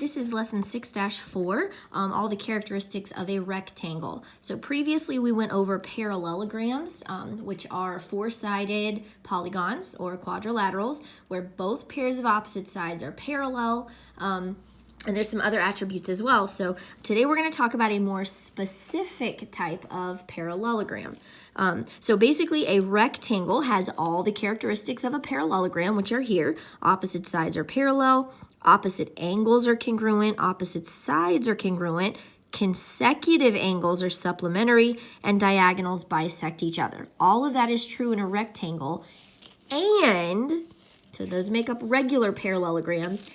This is lesson 6-4, all the characteristics of a rectangle. So previously we went over parallelograms, which are four-sided polygons or quadrilaterals where both pairs of opposite sides are parallel. And there's some other attributes as well. So today we're going to talk about a more specific type of parallelogram. So basically a rectangle has all the characteristics of a parallelogram, which are here. Opposite sides are parallel, opposite angles are congruent, opposite sides are congruent, consecutive angles are supplementary, and diagonals bisect each other. All of that is true in a rectangle, and so those make up regular parallelograms.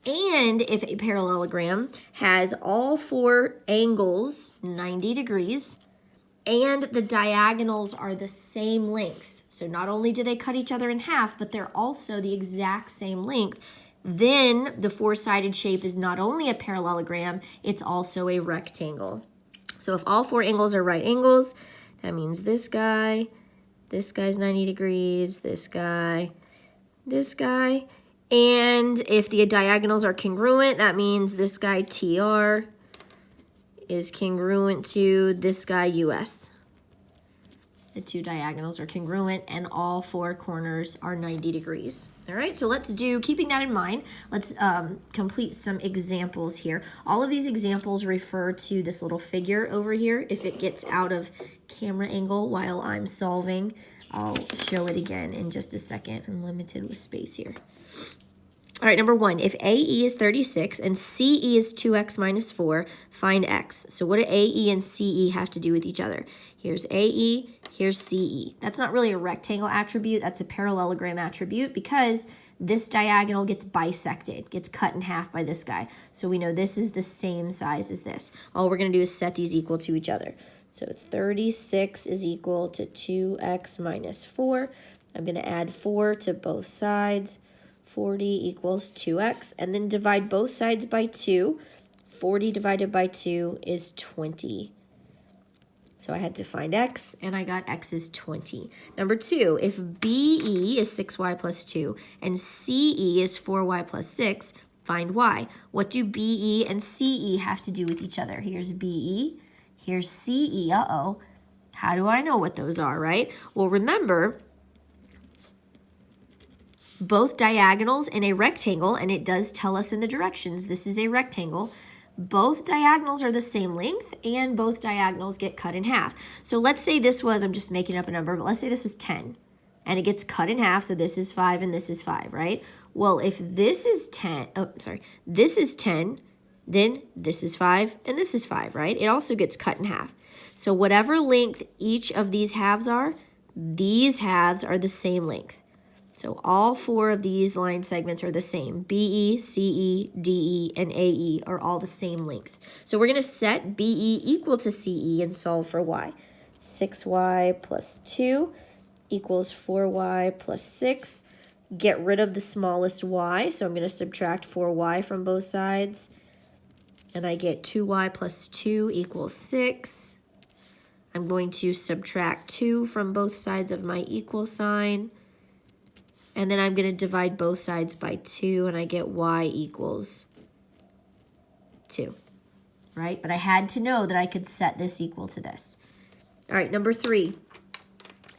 And if a parallelogram has all four angles 90 degrees and the diagonals are the same length, so not only do they cut each other in half, but they're also the exact same length, then the four-sided shape is not only a parallelogram, it's also a rectangle. So if all four angles are right angles, that means this guy's 90 degrees, this guy, and if the diagonals are congruent, that means this guy TR is congruent to this guy US. The two diagonals are congruent and all four corners are 90 degrees. All right, so let's do, keeping that in mind, let's complete some examples here. All of these examples refer to this little figure over here. If it gets out of camera angle while I'm solving, I'll show it again in just a second. I'm limited with space here. All right, number 1, if AE is 36 and CE is 2x minus 4, find x. So what do AE and CE have to do with each other? Here's AE, here's CE. That's not really a rectangle attribute, that's a parallelogram attribute because this diagonal gets bisected, gets cut in half by this guy. So we know this is the same size as this. All we're gonna do is set these equal to each other. So 36 is equal to 2x minus 4. I'm gonna add 4 to both sides. 40 equals 2x, and then divide both sides by 2. 40 divided by 2 is 20. So I had to find x, and I got x is 20. Number 2, if BE is 6y plus 2 and CE is 4y plus 6, find y. What do BE and CE have to do with each other? Here's BE, here's CE. Uh-oh. How do I know what those are, right? Well, remember, both diagonals in a rectangle, and it does tell us in the directions, this is a rectangle, both diagonals are the same length and both diagonals get cut in half. So let's say this was, I'm just making up a number, but let's say this was 10 and it gets cut in half, so this is 5 and this is 5, right? Well, if this is 10, this is 10, then this is 5 and this is 5, right? It also gets cut in half. So whatever length each of these halves are the same length. So all four of these line segments are the same. BE, CE, DE, and AE are all the same length. So we're going to set BE equal to CE and solve for y. 6y plus 2 equals 4y plus 6. Get rid of the smallest y, so I'm going to subtract 4y from both sides. And I get 2y plus 2 equals 6. I'm going to subtract 2 from both sides of my equal sign. And then I'm going to divide both sides by 2, and I get y equals 2, right? But I had to know that I could set this equal to this. All right, number 3.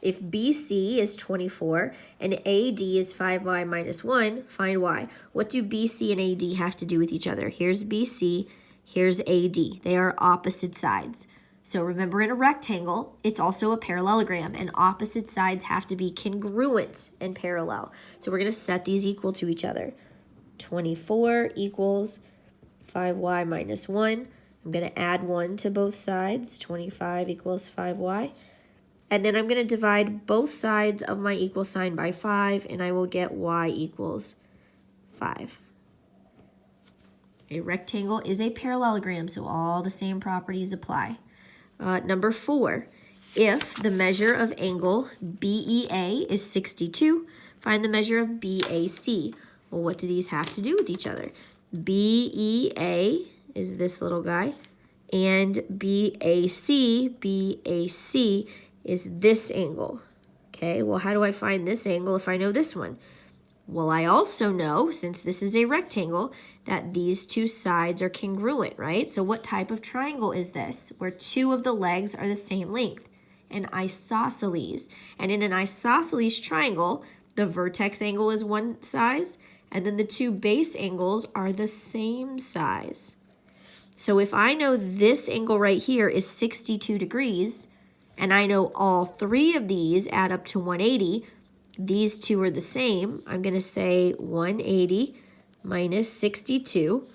If BC is 24 and AD is 5y minus 1, find y. What do BC and AD have to do with each other? Here's BC, here's AD. They are opposite sides. So remember, in a rectangle, it's also a parallelogram, and opposite sides have to be congruent and parallel. So we're going to set these equal to each other. 24 equals 5y minus 1. I'm going to add 1 to both sides. 25 equals 5y. And then I'm going to divide both sides of my equal sign by 5, and I will get y equals 5. A rectangle is a parallelogram, so all the same properties apply. Number 4, if the measure of angle BEA is 62, find the measure of BAC. Well, what do these have to do with each other? BEA is this little guy, and BAC is this angle. Okay, well, how do I find this angle if I know this one? Well, I also know, since this is a rectangle, that these two sides are congruent, right? So what type of triangle is this? Where two of the legs are the same length? An isosceles. And in an isosceles triangle, the vertex angle is one size, and then the two base angles are the same size. So if I know this angle right here is 62 degrees, and I know all three of these add up to 180, these two are the same. I'm going to say 180 minus 62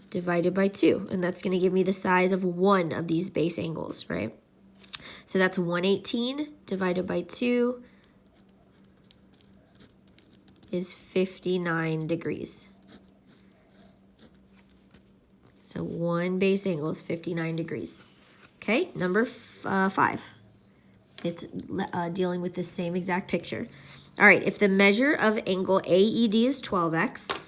divided by 2. And that's going to give me the size of one of these base angles, right? So that's 118 divided by 2 is 59 degrees. So one base angle is 59 degrees. Okay, number 5. It's dealing with the same exact picture. All right, if the measure of angle AED is 12x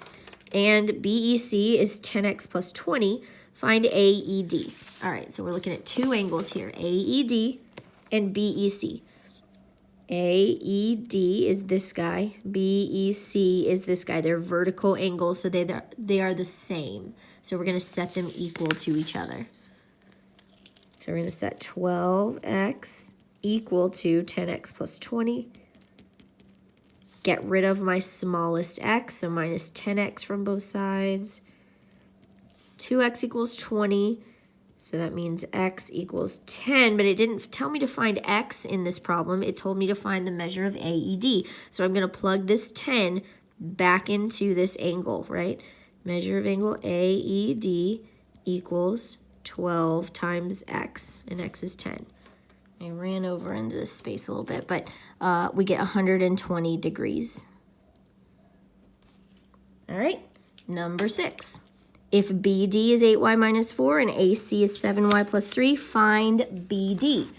and BEC is 10x plus 20, find AED. All right, so we're looking at two angles here, AED and BEC. AED is this guy, BEC is this guy. They're vertical angles, so they are the same. So we're going to set them equal to each other. So we're going to set 12x equal to 10x plus 20. Get rid of my smallest x, so minus 10x from both sides. 2x equals 20, so that means x equals 10, but it didn't tell me to find x in this problem. It told me to find the measure of AED. So I'm going to plug this 10 back into this angle, right? Measure of angle AED equals 12 times x, and x is 10. I ran over into this space a little bit, but we get 120 degrees. All right, number 6. If BD is 8y minus 4 and AC is 7y plus 3, find BD.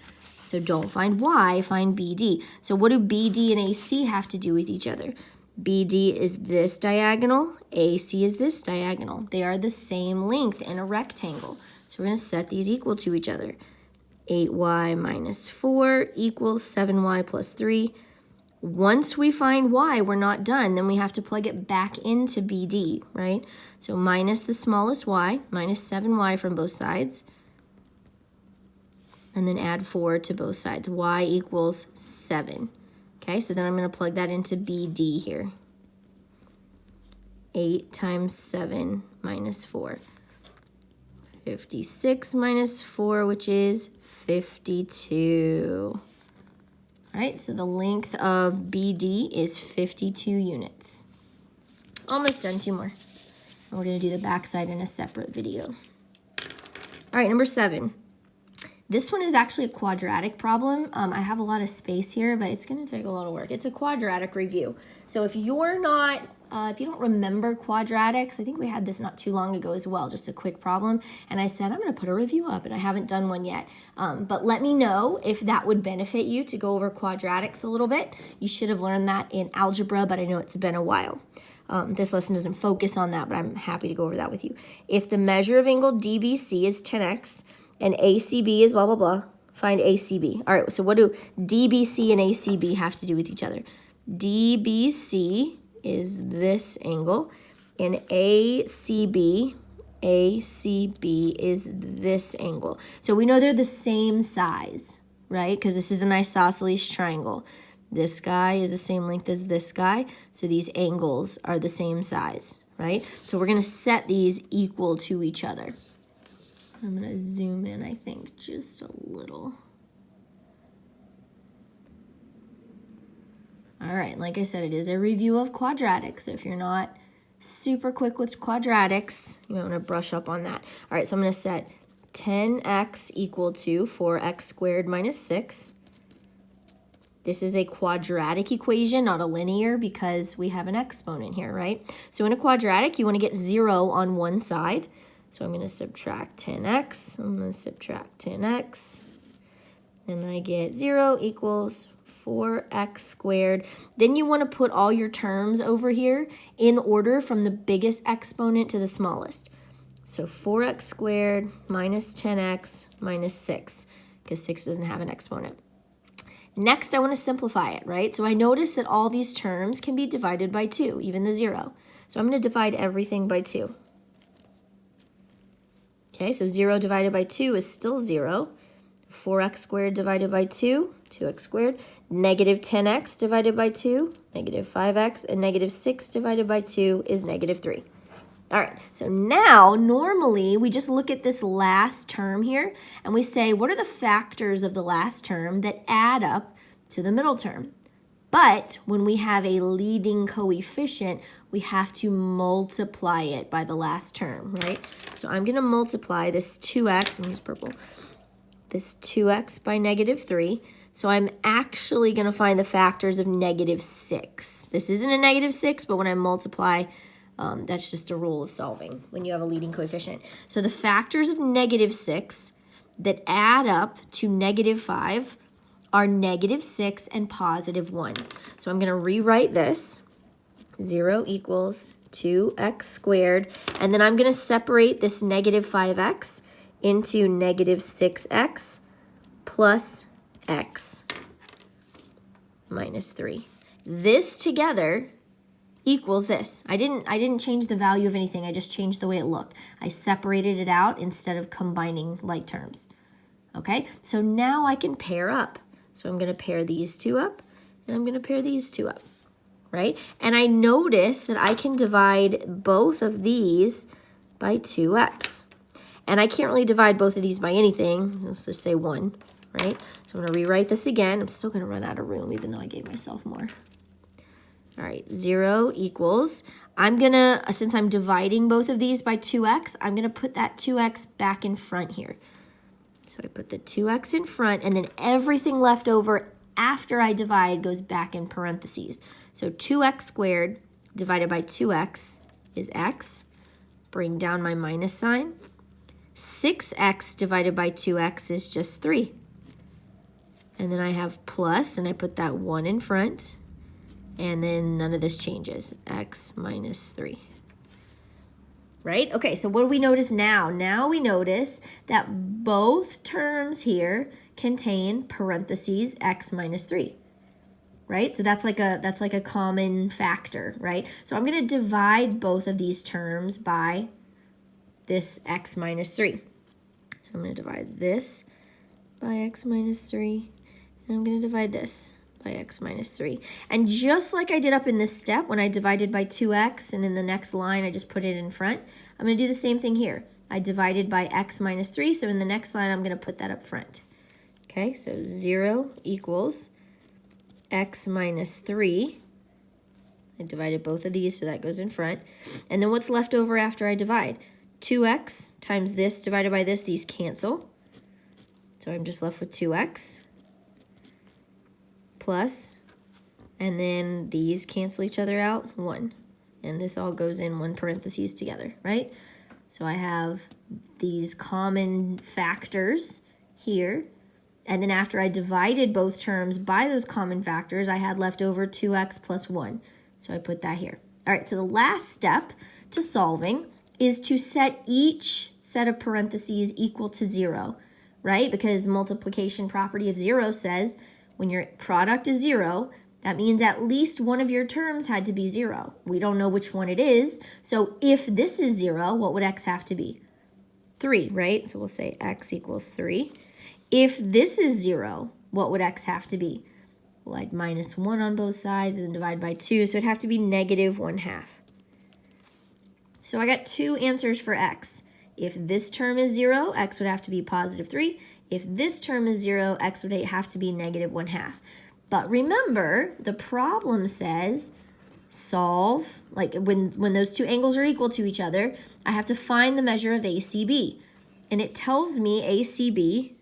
So don't find y, find BD. So what do BD and AC have to do with each other? BD is this diagonal, AC is this diagonal. They are the same length in a rectangle. So we're going to set these equal to each other. 8y minus 4 equals 7y plus 3. Once we find y, we're not done. Then we have to plug it back into BD, right? So minus the smallest y, minus 7y from both sides. And then add 4 to both sides. Y equals 7. Okay, so then I'm going to plug that into BD here. 8 times 7 minus 4. 56 minus 4, which is 52. All right, so the length of BD is 52 units. Almost done, 2 more. And we're going to do the backside in a separate video. All right, number 7. This one is actually a quadratic problem. I have a lot of space here, but it's going to take a lot of work. It's a quadratic review. So if you're not, if you don't remember quadratics, I think we had this not too long ago as well, just a quick problem. And I said, I'm going to put a review up, and I haven't done one yet. But let me know if that would benefit you to go over quadratics a little bit. You should have learned that in algebra, but I know it's been a while. This lesson doesn't focus on that, but I'm happy to go over that with you. If the measure of angle DBC is 10x, and ACB is blah, blah, blah, find ACB. All right, so what do DBC and ACB have to do with each other? DBC is this angle, and ACB is this angle. So we know they're the same size, right? Because this is an isosceles triangle. This guy is the same length as this guy, so these angles are the same size, right? So we're going to set these equal to each other. I'm going to zoom in, I think, just a little. All right, like I said, it is a review of quadratics. So if you're not super quick with quadratics, you might want to brush up on that. All right, so I'm going to set 10x equal to 4x squared minus 6. This is a quadratic equation, not a linear, because we have an exponent here, right? So in a quadratic, you want to get 0 on one side. So I'm going to subtract 10x. I'm going to subtract 10x. And I get 0 equals 4x squared. Then you want to put all your terms over here in order from the biggest exponent to the smallest. So 4x squared minus 10x minus 6, because 6 doesn't have an exponent. Next, I want to simplify it, right? So I notice that all these terms can be divided by 2, even the 0. So I'm going to divide everything by 2. Okay, so 0 divided by 2 is still 0. 4x squared divided by 2, 2x squared. Negative 10x divided by 2, negative 5x. And negative 6 divided by 2 is negative 3. All right, so now normally we just look at this last term here and we say, what are the factors of the last term that add up to the middle term? But when we have a leading coefficient, we have to multiply it by the last term, right? So I'm going to multiply this 2x, I'm going to use purple, this 2x by negative 3. So I'm actually going to find the factors of negative 6. This isn't a negative 6, but when I multiply, that's just a rule of solving when you have a leading coefficient. So the factors of negative 6 that add up to negative 5 are negative 6 and positive 1. So I'm going to rewrite this. 0 equals 2x squared. And then I'm going to separate this negative 5x into negative 6x plus x minus 3. This together equals this. I didn't change the value of anything. I just changed the way it looked. I separated it out instead of combining like terms. Okay, so now I can pair up. So I'm going to pair these two up, and I'm going to pair these two up, right? And I notice that I can divide both of these by 2x. And I can't really divide both of these by anything. Let's just say 1, right? So I'm going to rewrite this again. I'm still going to run out of room, even though I gave myself more. All right, 0 equals, I'm going to, since I'm dividing both of these by 2x, I'm going to put that 2x back in front here. So I put the 2x in front, and then everything left over after I divide goes back in parentheses. So 2x squared divided by 2x is x. Bring down my minus sign. 6x divided by 2x is just 3. And then I have plus, and I put that 1 in front. And then none of this changes, x minus 3. Right? Okay, so what do we notice now? Now we notice that both terms here contain parentheses x minus 3. Right? So that's like a common factor, right? So I'm going to divide both of these terms by this x minus 3. So I'm going to divide this by x minus 3, and I'm going to divide this by x minus 3. And just like I did up in this step when I divided by 2x, and in the next line I just put it in front, I'm going to do the same thing here. I divided by x minus 3, so in the next line I'm going to put that up front. Okay, so 0 equals x minus 3. I divided both of these, so that goes in front. And then what's left over after I divide? 2x times this divided by this, these cancel. So I'm just left with 2x. Plus, and then these cancel each other out, 1. And this all goes in one parentheses together, right? So I have these common factors here. And then after I divided both terms by those common factors, I had left over 2x plus 1. So I put that here. All right, so the last step to solving is to set each set of parentheses equal to 0, right? Because the multiplication property of 0 says when your product is 0, that means at least one of your terms had to be 0. We don't know which one it is. So if this is 0, what would x have to be? 3, right? So we'll say x equals 3. If this is 0, what would x have to be? Well, I'd minus 1 on both sides and then divide by 2. So it'd have to be negative 1/2. So I got two answers for x. If this term is 0, x would have to be positive 3. If this term is 0, x would have to be negative 1/2. But remember, the problem says solve, like when those two angles are equal to each other, I have to find the measure of ACB. And it tells me ACB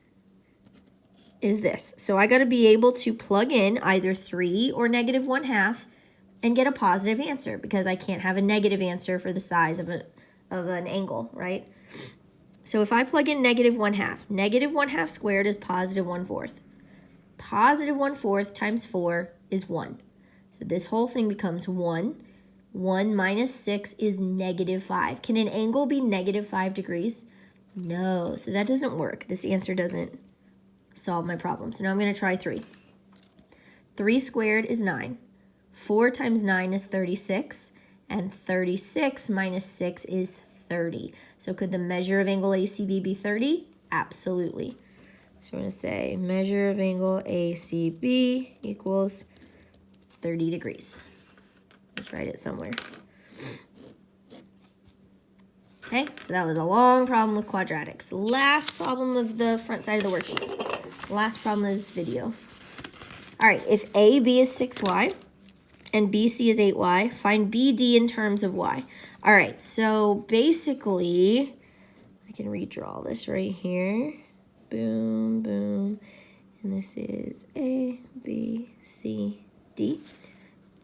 is this. So I got to be able to plug in either 3 or negative 1/2 and get a positive answer, because I can't have a negative answer for the size of an angle, right? So if I plug in negative 1/2, negative 1/2 squared is positive 1/4. Positive 1/4 times 4 is 1. So this whole thing becomes 1. 1 minus 6 is negative 5. Can an angle be negative 5 degrees? No, so that doesn't work. This answer doesn't solve my problem. So now I'm going to try 3. 3 squared is 9. 4 times 9 is 36. And 36 minus 6 is 30. So could the measure of angle ACB be 30? Absolutely. So we're going to say measure of angle ACB equals 30 degrees. Let's write it somewhere. Okay, so that was a long problem with quadratics. Last problem of the front side of the worksheet. Last problem of this video. All right, if AB is 6y and BC is 8y, find BD in terms of y. All right, so basically, I can redraw this right here. Boom, boom. And this is A, B, C, D.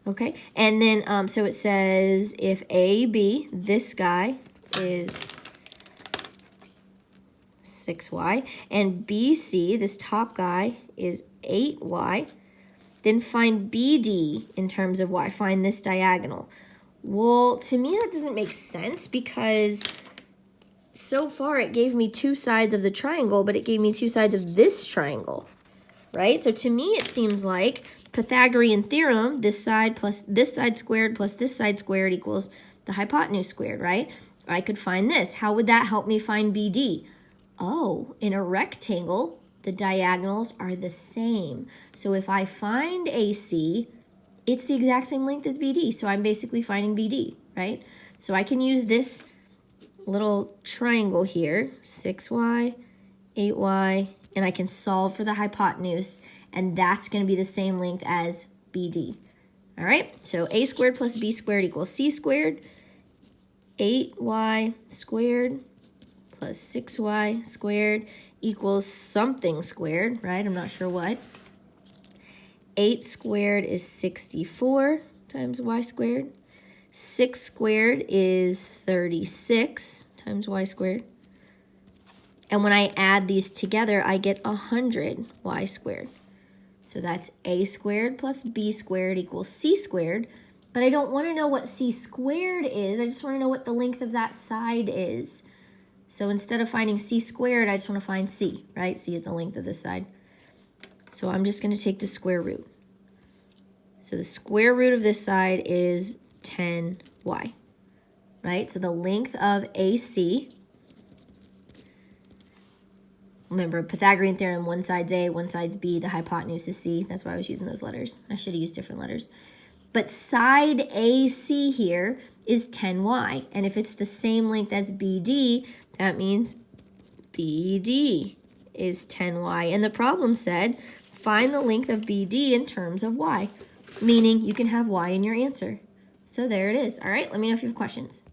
Okay, and then, so it says if AB, this guy, is 6y, and BC, this top guy, is 8y, then find BD in terms of y. Find this diagonal. Well, to me that doesn't make sense because so far it gave me two sides of the triangle, but it gave me two sides of this triangle, right? So to me it seems like Pythagorean Theorem, this side plus this side squared plus this side squared equals the hypotenuse squared, right? I could find this. How would that help me find BD? Oh, in a rectangle, the diagonals are the same. So if I find AC, it's the exact same length as BD. So I'm basically finding BD, right? So I can use this little triangle here, 6y, 8y, and I can solve for the hypotenuse, and that's going to be the same length as BD. All right, so a squared plus b squared equals c squared. 8y squared plus 6y squared equals something squared, right? I'm not sure what. 8 squared is 64 times y squared. 6 squared is 36 times y squared. And when I add these together, I get 100 y squared. So that's a squared plus b squared equals c squared. But I don't want to know what c squared is. I just want to know what the length of that side is. So instead of finding c squared, I just want to find c, right? C is the length of this side. So I'm just going to take the square root. So the square root of this side is 10y, right? So the length of AC, remember Pythagorean Theorem, one side's A, one side's B, the hypotenuse is C. That's why I was using those letters. I should have used different letters. But side AC here is 10y. And if it's the same length as BD, that means BD is 10y. And the problem said, find the length of BD in terms of y, meaning you can have y in your answer. So there it is. All right, let me know if you have questions.